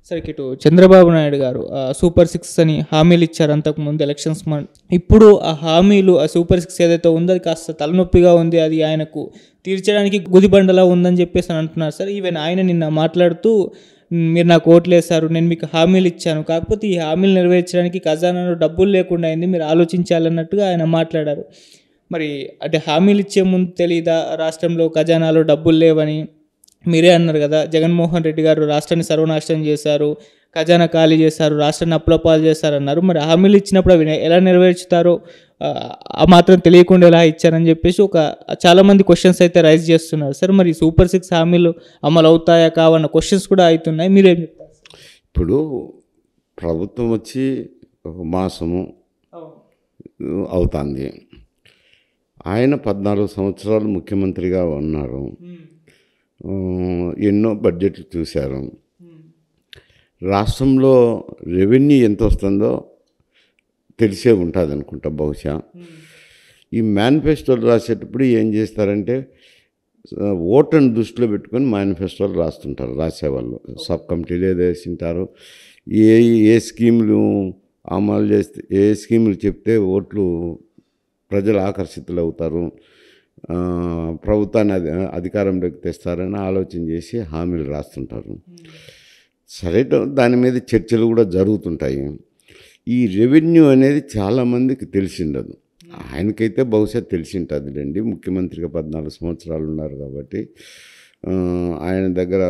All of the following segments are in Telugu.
సరికి ఇటు చంద్రబాబు నాయుడు గారు సూపర్ సిక్స్ అని హామీలు ఇచ్చారు అంతకుముందు ఎలక్షన్స్ ఇప్పుడు ఆ హామీలు ఆ సూపర్ సిక్స్ ఏదైతే ఉందో అది కాస్త తలనొప్పిగా ఉంది, అది ఆయనకు తీర్చడానికి గుదిబండలా ఉందని చెప్పేసి అని అంటున్నారు సార్. ఈవెన్ ఆయన నిన్న మాట్లాడుతూ మీరు నాకు ఓట్లేశారు, నేను మీకు హామీలు ఇచ్చాను, కాకపోతే ఈ హామీలు నెరవేర్చడానికి ఖజానాలో డబ్బులు లేకుండా అయింది, మీరు ఆలోచించాలన్నట్టుగా ఆయన మాట్లాడారు. మరి అంటే హామీలు ఇచ్చే ముందు తెలీదా రాష్ట్రంలో ఖజానాలో డబ్బులు లేవని? మీరే అన్నారు కదా, జగన్మోహన్ రెడ్డి గారు రాష్ట్రాన్ని సర్వనాశనం చేశారు, ఖజానా ఖాళీ చేశారు, రాష్ట్రాన్ని అప్పులపాలు చేశారన్నారు. మరి హామీలు ఇచ్చినప్పుడు అవి ఎలా నెరవేర్చుతారో ఆ మాత్రం తెలియకుండా ఎలా ఇచ్చారని చెప్పేసి చాలామంది క్వశ్చన్స్ అయితే రైజ్ చేస్తున్నారు సార్. మరి సూపర్ సిక్స్ హామీలు అమలు అవుతాయా కావన్న క్వశ్చన్స్ కూడా అవుతున్నాయి, మీరేం చెప్తారు? ఇప్పుడు ప్రభుత్వం వచ్చి ఒక మాసము అవుతుంది, ఆయన 14 సంవత్సరాలు ముఖ్యమంత్రిగా ఉన్నారు, ఎన్నో బడ్జెట్లు చూశారు. రాష్ట్రంలో రెవెన్యూ ఎంత వస్తుందో తెలిసే ఉంటుంది అనుకుంటా బహుశా. ఈ మేనిఫెస్టోలు రాసేటప్పుడు ఏం చేస్తారంటే ఓటును దృష్టిలో పెట్టుకొని మేనిఫెస్టోలు రాస్తుంటారు రాసేవాళ్ళు. సబ్ కమిటీలు ఏదో వేసింటారు, ఏ స్కీములు అమలు చేస్తే, ఏ స్కీములు చెప్తే ఓట్లు ప్రజలు ఆకర్షితులు అవుతారు, ప్రభుత్వాన్ని అధికారంలోకి తెస్తారని ఆలోచన చేసి హామీలు రాస్తుంటారు. సరే, దాని మీద చర్చలు కూడా జరుగుతుంటాయి. ఈ రెవెన్యూ అనేది చాలామందికి తెలిసిండదు, ఆయనకైతే బహుశా తెలిసింటుందిలేండి, ముఖ్యమంత్రిగా 14 సంవత్సరాలు ఉన్నారు కాబట్టి ఆయన దగ్గర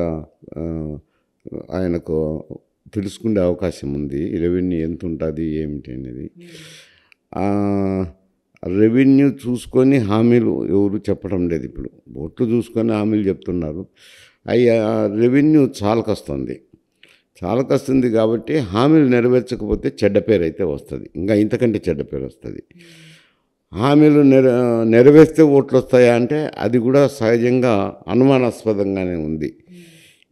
ఆయనకు తెలుసుకునే అవకాశం ఉంది, రెవెన్యూ ఎంత ఉంటుంది ఏమిటి అనేది. రెవెన్యూ చూసుకొని హామీలు ఎవరు చెప్పడం లేదు, ఇప్పుడు ఓట్లు చూసుకొని హామీలు చెప్తున్నారు. అయ్యా రెవెన్యూ చాలకొస్తుంది కాబట్టి హామీలు నెరవేర్చకపోతే చెడ్డ పేరు అయితే వస్తుంది, ఇంకా ఇంతకంటే చెడ్డ పేరు వస్తుంది. హామీలు నెరవేర్స్తే ఓట్లు వస్తాయా అంటే అది కూడా సహజంగా అనుమానాస్పదంగానే ఉంది.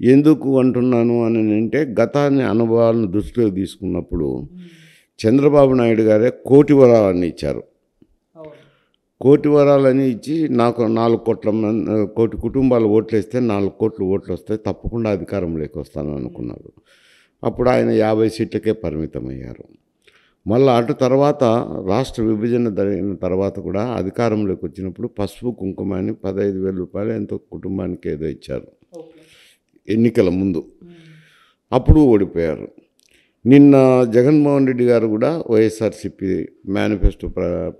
ఎందుకు అంటున్నాను అని అంటే, గతాన్ని అనుభవాలను దృష్టిలో తీసుకున్నప్పుడు చంద్రబాబు నాయుడు గారే కోటి వరాలని ఇచ్చారు. కోటి వరాలని ఇచ్చి నాకు 4 కోటి కుటుంబాలు ఓట్లు వేస్తే 4 కోట్లు ఓట్లు వస్తాయి, తప్పకుండా అధికారంలోకి వస్తాను అనుకున్నారు. అప్పుడు ఆయన 50 సీట్లకే పరిమితమయ్యారు. మళ్ళీ అటు తర్వాత రాష్ట్ర విభజన జరిగిన తర్వాత కూడా అధికారంలోకి వచ్చినప్పుడు పసుపు కుంకుమ అని 15,000 రూపాయలు ఎంతో కుటుంబానికి ఏదో ఇచ్చారు ఎన్నికల ముందు, అప్పుడు ఓడిపోయారు. నిన్న జగన్మోహన్ రెడ్డి గారు కూడా వైఎస్ఆర్సీపీ మేనిఫెస్టో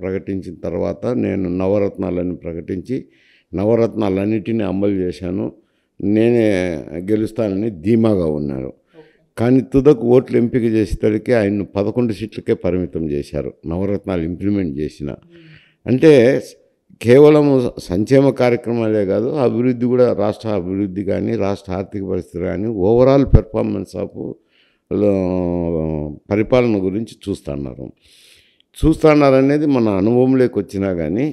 ప్రకటించిన తర్వాత నేను నవరత్నాలని ప్రకటించి నవరత్నాలన్నిటినీ అమలు చేశాను, నేనే గెలుస్తానని ధీమాగా ఉన్నారు. కానీ తుదకు ఓట్లు ఎంపిక చేసేసరికి ఆయన 11 సీట్లకే పరిమితం చేశారు నవరత్నాలు ఇంప్లిమెంట్ చేసిన. అంటే కేవలం సంక్షేమ కార్యక్రమాలే కాదు, అభివృద్ధి కూడా, రాష్ట్ర అభివృద్ధి కానీ రాష్ట్ర ఆర్థిక పరిస్థితి కానీ ఓవరాల్ పెర్ఫార్మెన్స్ ఆఫ్ పరిపాలన గురించి చూస్తున్నారు అనేది మన అనుభవంలోకి వచ్చినా కానీ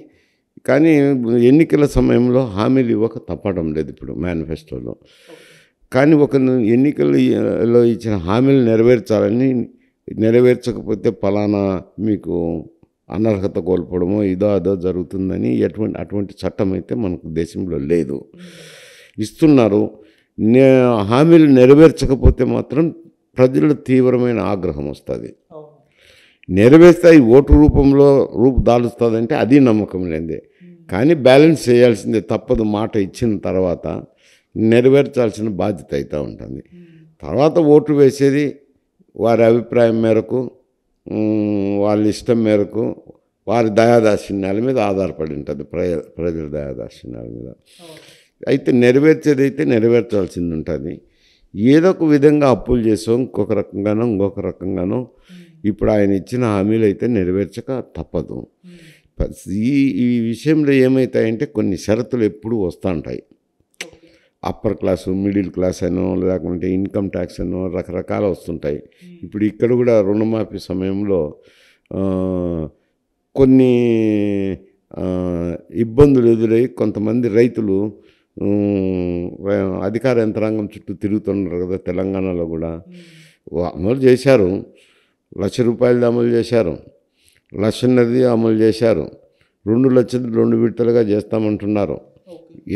ఎన్నికల సమయంలో హామీలు ఇవ్వక తప్పడం లేదు ఇప్పుడు మేనిఫెస్టోలో. కానీ ఒక ఎన్నికల్లో ఇచ్చిన హామీలు నెరవేర్చకపోతే ఫలానా మీకు అనర్హత కోల్పోవడమో అదో జరుగుతుందని అటువంటి చట్టం అయితే మనకు దేశంలో లేదు. ఇస్తున్నారు, హామీలు నెరవేర్చకపోతే మాత్రం ప్రజల్లో తీవ్రమైన ఆగ్రహం వస్తుంది. నెరవేర్స్తే ఈ ఓటు రూపంలో దాలుస్తుందంటే అది నమ్మకం లేదే. కానీ బ్యాలెన్స్ చేయాల్సిందే, తప్పదు. మాట ఇచ్చిన తర్వాత నెరవేర్చాల్సిన బాధ్యత అయితే ఉంటుంది. తర్వాత ఓటు వేసేది వారి అభిప్రాయం మేరకు, వాళ్ళ ఇష్టం మేరకు, వారి దయాదాక్షిణ్యాల మీద ఆధారపడి ఉంటుంది, ప్రజల దయాదాక్షిణ్యాల మీద. అయితే నెరవేర్చేది అయితే నెరవేర్చాల్సింది ఉంటుంది. ఏదో ఒక విధంగా అప్పులు చేసాం, ఇంకొక రకంగానో ఇప్పుడు ఆయన ఇచ్చిన హామీలు అయితే నెరవేర్చక తప్పదు. ఈ విషయంలో ఏమవుతాయంటే కొన్ని షరతులు ఎప్పుడూ వస్తూ ఉంటాయి. అప్పర్ క్లాసు, మిడిల్ క్లాస్ అనో, లేకుంటే ఇన్కమ్ ట్యాక్స్ అనో, రకరకాలు వస్తుంటాయి. ఇప్పుడు ఇక్కడ కూడా రుణమాఫీ సమయంలో కొన్ని ఇబ్బందులు ఎదురై కొంతమంది రైతులు అధికార యంత్రాంగం చుట్టూ తిరుగుతున్నారు కదా, తెలంగాణలో కూడా అమలు చేశారు. 1,00,000 రూపాయలది అమలు చేశారు, 1,50,000 అమలు చేశారు, 2 లక్షలు 2 విడతలుగా చేస్తామంటున్నారు.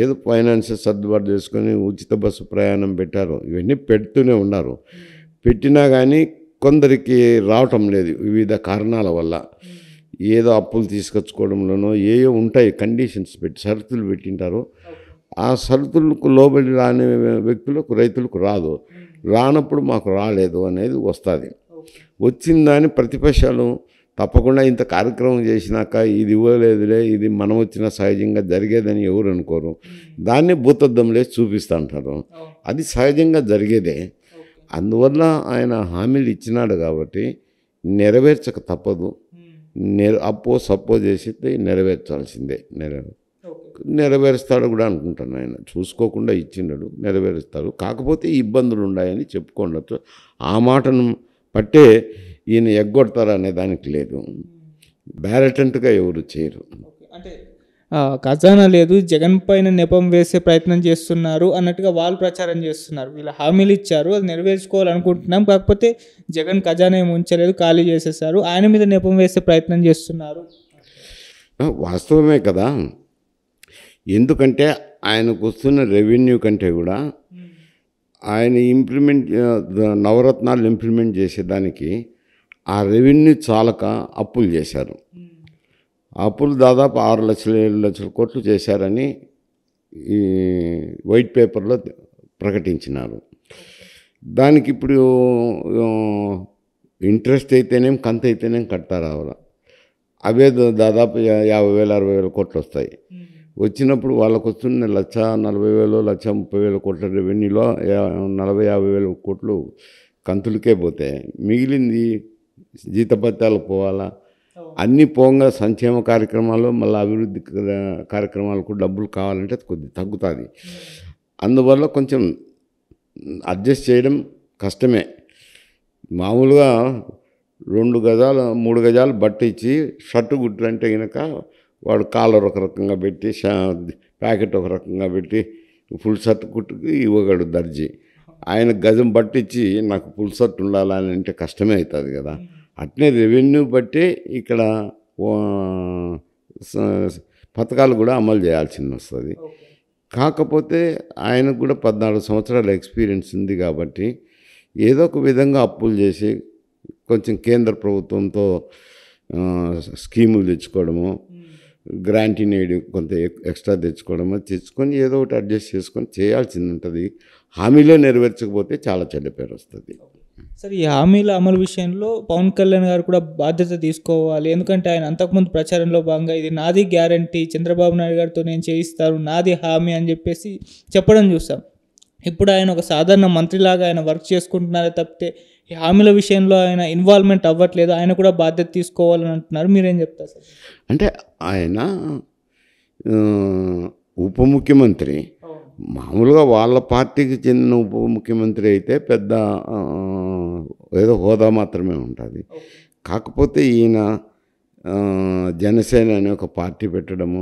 ఏదో ఫైనాన్స్ సర్దుబాటు చేసుకొని ఉచిత బస్సు ప్రయాణం పెట్టారు, ఇవన్నీ పెడుతూనే ఉన్నారు. పెట్టినా కానీ కొందరికి రావటం లేదు వివిధ కారణాల వల్ల. ఏదో అప్పులు తీసుకొచ్చుకోవడంలోనో ఏయో ఉంటాయి కండిషన్స్ పెట్టి షరతులు పెట్టింటారు. ఆ షరతులకు లోబడి రాని వ్యక్తులకు రైతులకు రాదు. రానప్పుడు మాకు రాలేదు అనేది వస్తుంది. వచ్చిందని ప్రతిపక్షాలు తప్పకుండా ఇంత కార్యక్రమం చేసినాక ఇది ఇవ్వలేదులే, ఇది మనం వచ్చిన సహజంగా జరిగేదని ఎవరు అనుకోరు. దాన్ని భూతద్దంలో చూపిస్తూ ఉంటారు. అది సహజంగా జరిగేదే. అందువల్ల ఆయన హామీలు ఇచ్చినాడు కాబట్టి నెరవేర్చక తప్పదు. అప్పో సప్పో చేసి నెరవేర్చాల్సిందే. నెరవేరుస్తాడు కూడా అనుకుంటాను. ఆయన చూసుకోకుండా ఇచ్చినాడు, నెరవేరుస్తాడు. కాకపోతే ఇబ్బందులు ఉన్నాయని చెప్పుకోండొచ్చు. ఆ మాటను పట్టే ఈయన ఎగ్గొడతారు అనే దానికి లేదు. బ్యాలెటెంట్గా ఎవరు చేయరు. అంటే ఖజానా లేదు, జగన్ పైన నెపం వేసే ప్రయత్నం చేస్తున్నారు అన్నట్టుగా వాళ్ళు ప్రచారం చేస్తున్నారు. వీళ్ళు హామీలు ఇచ్చారు, అది నెరవేర్చుకోవాలనుకుంటున్నాం, కాకపోతే జగన్ ఖజానా ఏమి ఉంచలేదు, ఖాళీ చేసేసారు, ఆయన మీద నెపం వేసే ప్రయత్నం చేస్తున్నారు. వాస్తవమే కదా. ఎందుకంటే ఆయనకు వస్తున్న రెవెన్యూ కంటే కూడా ఆయన నవరత్నాలు ఇంప్లిమెంట్ చేసేదానికి ఆ రెవెన్యూ చాలక అప్పులు చేశారు. అప్పులు దాదాపు 6 లక్షలు 7 లక్షల కోట్లు చేశారని ఈ వైట్ పేపర్లో ప్రకటించినారు. దానికి ఇప్పుడు ఇంట్రెస్ట్ అయితేనేం కంత అయితేనేం కడతారు. అవే దాదాపు 50,000 60,000 కోట్లు వస్తాయి. వచ్చినప్పుడు వాళ్ళకు వస్తున్న 1,40,000 1,30,000 కోట్ల రెవెన్యూలో 40,000-50,000 కోట్లు కంతులకే పోతే మిగిలింది జీతభత్యాలు పోవాలా. అన్నీ పోగా సంక్షేమ కార్యక్రమాలు మళ్ళీ అభివృద్ధి కార్యక్రమాలకు డబ్బులు కావాలంటే కొద్దిగా తగ్గుతుంది. అందువల్ల కొంచెం అడ్జస్ట్ చేయడం కష్టమే. మామూలుగా 2 గజాలు 3 గజాలు బట్ట ఇచ్చి షర్టు గుట్లంటే కనుక వాడు కాలర్ ఒక రకంగా పెట్టి ప్యాకెట్ ఒక రకంగా పెట్టి ఫుల్ షర్ట్ కుట్టుకి ఇవ్వగలడు దర్జీ. ఆయన గజం బట్టిచ్చి నాకు ఫుల్ షర్ట్ ఉండాలని అంటే కష్టమే అవుతుంది కదా. అట్నే రెవెన్యూ బట్టి ఇక్కడ పథకాలు కూడా అమలు చేయాల్సింది వస్తుంది. కాకపోతే ఆయనకు కూడా 14 సంవత్సరాల ఎక్స్పీరియన్స్ ఉంది కాబట్టి ఏదో ఒక విధంగా అప్పులు చేసి కొంచెం కేంద్ర ప్రభుత్వంతో స్కీములు తెచ్చుకోవడము, గ్రాంటీన్ ఎయిడ్ కొంత ఎక్స్ట్రా తెచ్చుకోవడము, తెచ్చుకొని ఏదో ఒకటి అడ్జస్ట్ చేసుకొని చేయాల్సింది ఉంటుంది. హామీలో నెరవేర్చకపోతే చాలా చెడ్డ పేరు వస్తుంది. సరే, ఈ హామీల అమలు విషయంలో పవన్ కళ్యాణ్ గారు కూడా బాధ్యత తీసుకోవాలి. ఎందుకంటే ఆయన అంతకుముందు ప్రచారంలో భాగంగా ఇది నాది గ్యారంటీ, చంద్రబాబు నాయుడు గారితో నేను చేయిస్తాను, నాది హామీ అని చెప్పేసి చెప్పడం చూస్తాం. ఇప్పుడు ఆయన ఒక సాధారణ మంత్రిలాగా ఆయన వర్క్ చేసుకుంటున్నారే తప్పితే ఈ హామీల విషయంలో ఆయన ఇన్వాల్వ్మెంట్ అవ్వట్లేదు. ఆయన కూడా బాధ్యత తీసుకోవాలని అంటున్నారు. మీరేం చెప్తారు సార్? అంటే ఆయన ఉప ముఖ్యమంత్రి, మామూలుగా వాళ్ళ పార్టీకి చెందిన ఉప ముఖ్యమంత్రి అయితే పెద్ద ఏదో హోదా మాత్రమే ఉంటుంది. కాకపోతే ఈయన జనసేన అనే ఒక పార్టీ పెట్టడము,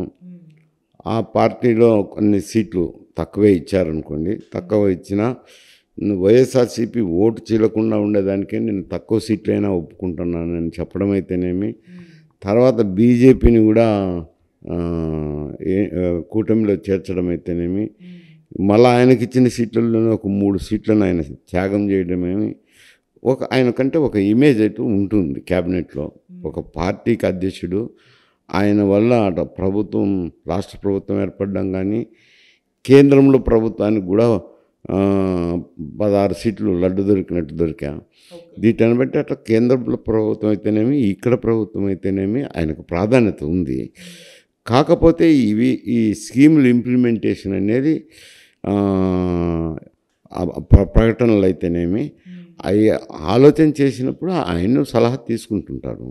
ఆ పార్టీలో కొన్ని సీట్లు తక్కువే ఇచ్చారనుకోండి, తక్కువ ఇచ్చినా వైఎస్ఆర్సీపీ ఓటు చీలకుండా ఉండేదానికే నేను తక్కువ సీట్లైనా ఒప్పుకుంటున్నానని చెప్పడం అయితేనేమి, తర్వాత బీజేపీని కూడా కూటమిలో చేర్చడం అయితేనేమి, మళ్ళీ ఆయనకి ఇచ్చిన సీట్లలోనే ఒక 3 సీట్లను ఆయన త్యాగం చేయడమేమి, ఆయనకంటే ఒక ఇమేజ్ అయితే ఉంటుంది క్యాబినెట్లో. ఒక పార్టీకి అధ్యక్షుడు, ఆయన వల్ల అటు ప్రభుత్వం రాష్ట్ర ప్రభుత్వం ఏర్పడడం కానీ కేంద్రంలో ప్రభుత్వానికి కూడా 16 సీట్లు లడ్డు దొరికినట్టు దొరికా. వీటిని బట్టి అట్లా కేంద్ర ప్రభుత్వం అయితేనేమి ఇక్కడ ప్రభుత్వం అయితేనేమి ఆయనకు ప్రాధాన్యత ఉంది. కాకపోతే ఈ స్కీములు ఇంప్లిమెంటేషన్ అనేది ప్రకటనలు అయితేనేమి అవి ఆలోచన చేసినప్పుడు ఆయన సలహా తీసుకుంటుంటారు.